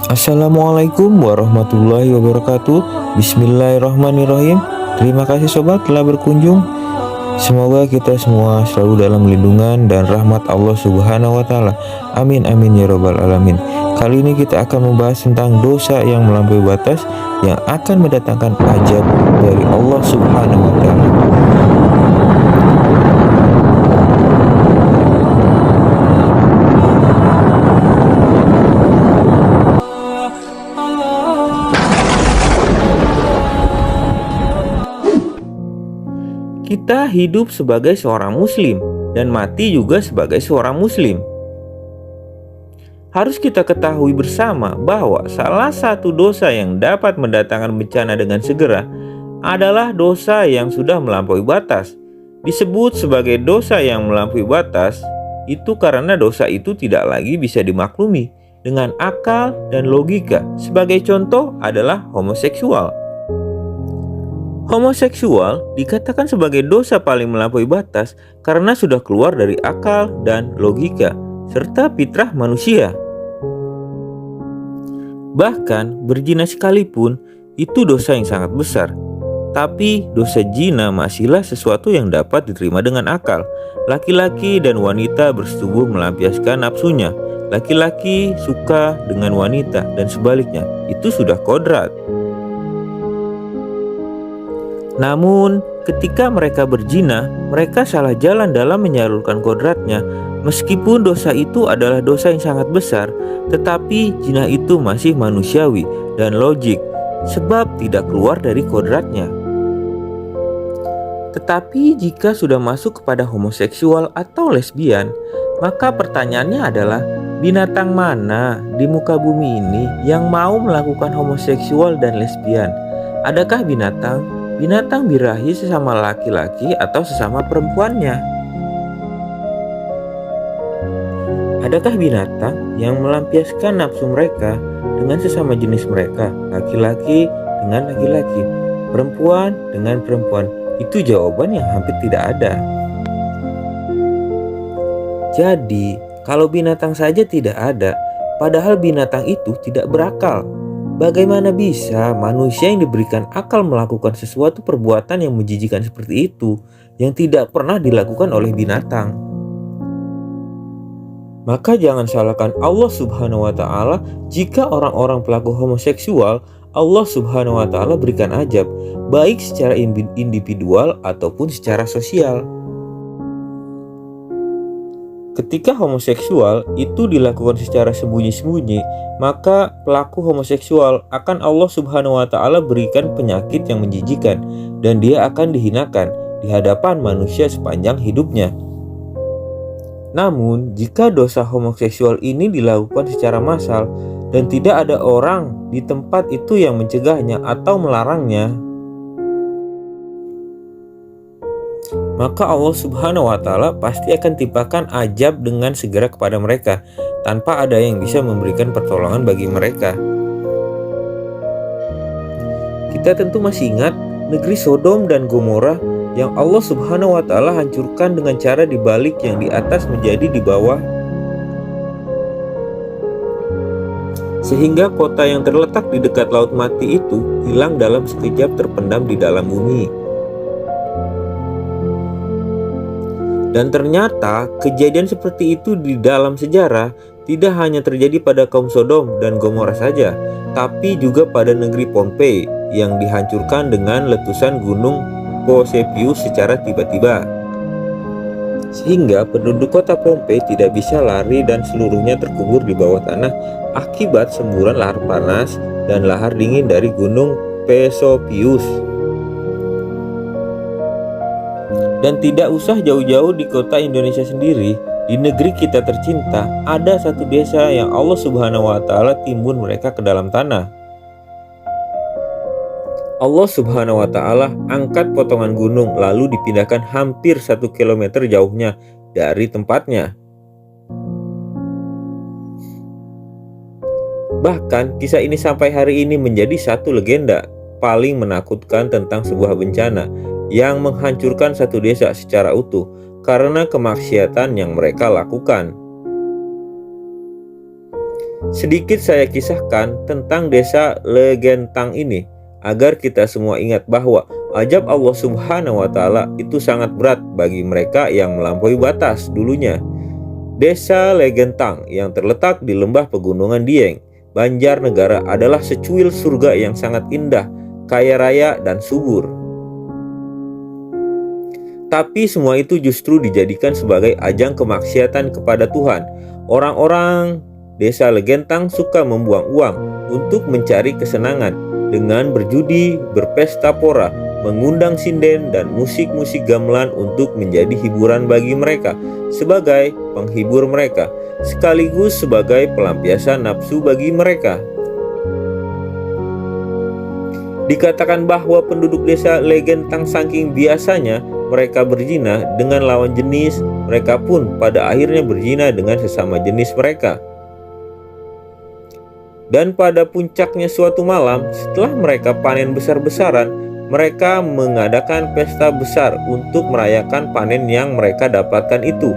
Assalamualaikum warahmatullahi wabarakatuh. Bismillahirrahmanirrahim. Terima kasih sobat telah berkunjung. Semoga kita semua selalu dalam lindungan dan rahmat Allah Subhanahu wa taala. Amin amin ya robbal alamin. Kali ini kita akan membahas tentang dosa yang melampaui batas yang akan mendatangkan ajab dari Allah Subhanahu wa taala. Kita hidup sebagai seorang muslim dan mati juga sebagai seorang muslim. Harus kita ketahui bersama bahwa salah satu dosa yang dapat mendatangkan bencana dengan segera adalah dosa yang sudah melampaui batas. Disebut sebagai dosa yang melampaui batas itu karena dosa itu tidak lagi bisa dimaklumi dengan akal dan logika. Sebagai contoh adalah homoseksual. Homoseksual dikatakan sebagai dosa paling melampaui batas karena sudah keluar dari akal dan logika, serta fitrah manusia. Bahkan berzina sekalipun itu dosa yang sangat besar. Tapi dosa zina masihlah sesuatu yang dapat diterima dengan akal. Laki-laki dan wanita bersetubuh melampiaskan nafsunya. Laki-laki suka dengan wanita dan sebaliknya, itu sudah kodrat. Namun, ketika mereka berzina, mereka salah jalan dalam menyalurkan kodratnya. Meskipun dosa itu adalah dosa yang sangat besar, tetapi zina itu masih manusiawi dan logik, sebab tidak keluar dari kodratnya. Tetapi jika sudah masuk kepada homoseksual atau lesbian, maka pertanyaannya adalah, binatang mana di muka bumi ini yang mau melakukan homoseksual dan lesbian? Adakah binatang birahi sesama laki-laki atau sesama perempuannya? Adakah binatang yang melampiaskan nafsu mereka dengan sesama jenis mereka, laki-laki dengan laki-laki, perempuan dengan perempuan? Itu jawaban yang hampir tidak ada. Jadi, kalau binatang saja tidak ada, padahal binatang itu tidak berakal, bagaimana bisa manusia yang diberikan akal melakukan sesuatu perbuatan yang menjijikan seperti itu yang tidak pernah dilakukan oleh binatang? Maka jangan salahkan Allah Subhanahu wa taala jika orang-orang pelaku homoseksual Allah Subhanahu wa taala berikan ajab, baik secara individual ataupun secara sosial. Ketika homoseksual itu dilakukan secara sembunyi-sembunyi, maka pelaku homoseksual akan Allah Subhanahu wa taala berikan penyakit yang menjijikan dan dia akan dihinakan di hadapan manusia sepanjang hidupnya. Namun, jika dosa homoseksual ini dilakukan secara massal dan tidak ada orang di tempat itu yang mencegahnya atau melarangnya, maka Allah Subhanahu wa taala pasti akan timpakan ajab dengan segera kepada mereka tanpa ada yang bisa memberikan pertolongan bagi mereka. Kita tentu masih ingat negeri Sodom dan Gomora yang Allah Subhanahu wa taala hancurkan dengan cara dibalik yang di atas menjadi di bawah, sehingga kota yang terletak di dekat laut mati itu hilang dalam sekejap terpendam di dalam bumi. Dan ternyata kejadian seperti itu di dalam sejarah tidak hanya terjadi pada kaum Sodom dan Gomora saja, tapi juga pada negeri Pompei yang dihancurkan dengan letusan gunung Vesuvius secara tiba-tiba. Sehingga penduduk kota Pompei tidak bisa lari dan seluruhnya terkubur di bawah tanah akibat semburan lahar panas dan lahar dingin dari gunung Vesuvius. Dan tidak usah jauh-jauh di kota Indonesia sendiri, di negeri kita tercinta, ada satu desa yang Allah Subhanahu wa taala timbun mereka ke dalam tanah. Allah Subhanahu wa taala angkat potongan gunung lalu dipindahkan hampir 1 kilometer jauhnya dari tempatnya. Bahkan kisah ini sampai hari ini menjadi satu legenda paling menakutkan tentang sebuah bencana yang menghancurkan satu desa secara utuh karena kemaksiatan yang mereka lakukan. Sedikit saya kisahkan tentang desa Legentang ini agar kita semua ingat bahwa ajab Allah Subhanahu wa Ta'ala itu sangat berat bagi mereka yang melampaui batas dulunya. Desa Legentang yang terletak di lembah pegunungan Dieng, Banjarnegara adalah secuil surga yang sangat indah, kaya raya dan subur. Tapi semua itu justru dijadikan sebagai ajang kemaksiatan kepada Tuhan. Orang-orang desa Legentang suka membuang uang untuk mencari kesenangan dengan berjudi, berpesta pora, mengundang sinden dan musik-musik gamelan untuk menjadi hiburan bagi mereka, sebagai penghibur mereka, sekaligus sebagai pelampiasan nafsu bagi mereka. Dikatakan bahwa penduduk desa Legentang saking biasanya mereka berzina dengan lawan jenis, mereka pun pada akhirnya berzina dengan sesama jenis mereka. Dan pada puncaknya suatu malam, setelah mereka panen besar-besaran, mereka mengadakan pesta besar untuk merayakan panen yang mereka dapatkan itu.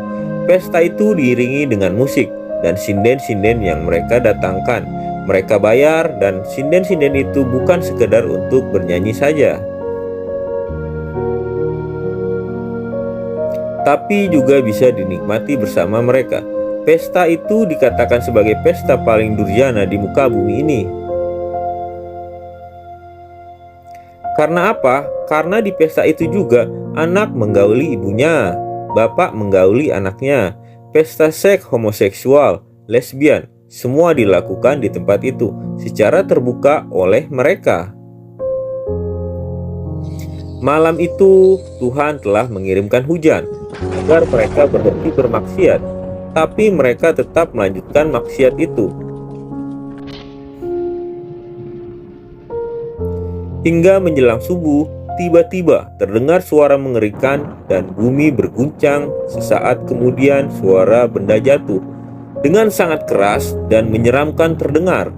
Pesta itu diiringi dengan musik dan sinden-sinden yang mereka datangkan. Mereka bayar, dan sinden-sinden itu bukan sekedar untuk bernyanyi saja, tapi juga bisa dinikmati bersama mereka. Pesta itu dikatakan sebagai pesta paling durjana di muka bumi ini. Karena apa? Karena di pesta itu juga anak menggauli ibunya, bapak menggauli anaknya. Pesta seks homoseksual, lesbian, semua dilakukan di tempat itu secara terbuka oleh mereka. Malam itu Tuhan telah mengirimkan hujan agar mereka berhenti bermaksiat, tapi mereka tetap melanjutkan maksiat itu. Hingga menjelang subuh, tiba-tiba terdengar suara mengerikan dan bumi berguncang. Sesaat kemudian suara benda jatuh dengan sangat keras dan menyeramkan terdengar.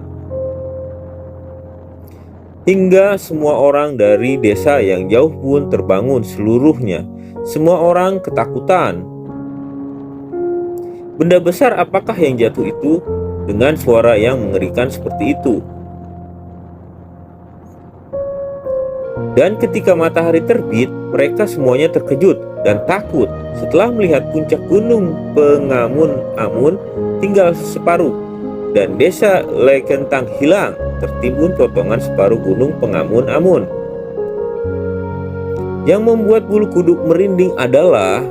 Hingga semua orang dari desa yang jauh pun terbangun seluruhnya. Semua orang ketakutan. Benda besar apakah yang jatuh itu dengan suara yang mengerikan seperti itu? Dan ketika matahari terbit, mereka semuanya terkejut dan takut setelah melihat puncak gunung Pengamun-amun tinggal separuh, dan desa Legentang hilang, tertimbun potongan separuh gunung Pengamun-amun. Yang membuat bulu kuduk merinding adalah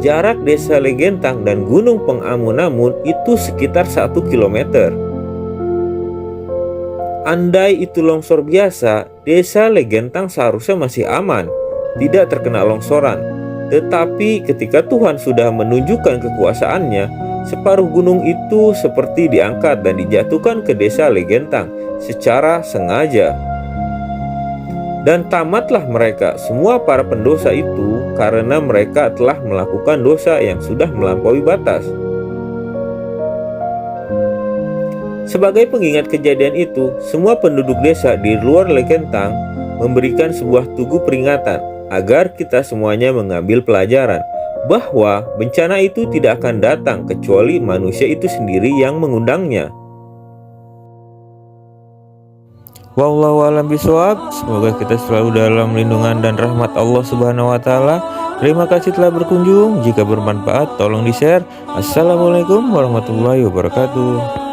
jarak desa Legentang dan gunung Pengamun-amun itu sekitar 1 kilometer. Andai itu longsor biasa, desa Legentang seharusnya masih aman, tidak terkena longsoran. Tetapi ketika Tuhan sudah menunjukkan kekuasaannya, separuh gunung itu seperti diangkat dan dijatuhkan ke desa Legentang secara sengaja. Dan tamatlah mereka, semua para pendosa itu, karena mereka telah melakukan dosa yang sudah melampaui batas. Sebagai pengingat kejadian itu, semua penduduk desa di luar Legentang memberikan sebuah tugu peringatan agar kita semuanya mengambil pelajaran bahwa bencana itu tidak akan datang kecuali manusia itu sendiri yang mengundangnya. Wallahu a'lam bishawab. Semoga kita selalu dalam lindungan dan rahmat Allah Subhanahu wa Ta'ala. Terima kasih telah berkunjung. Jika bermanfaat, tolong di-share. Assalamualaikum warahmatullahi wabarakatuh.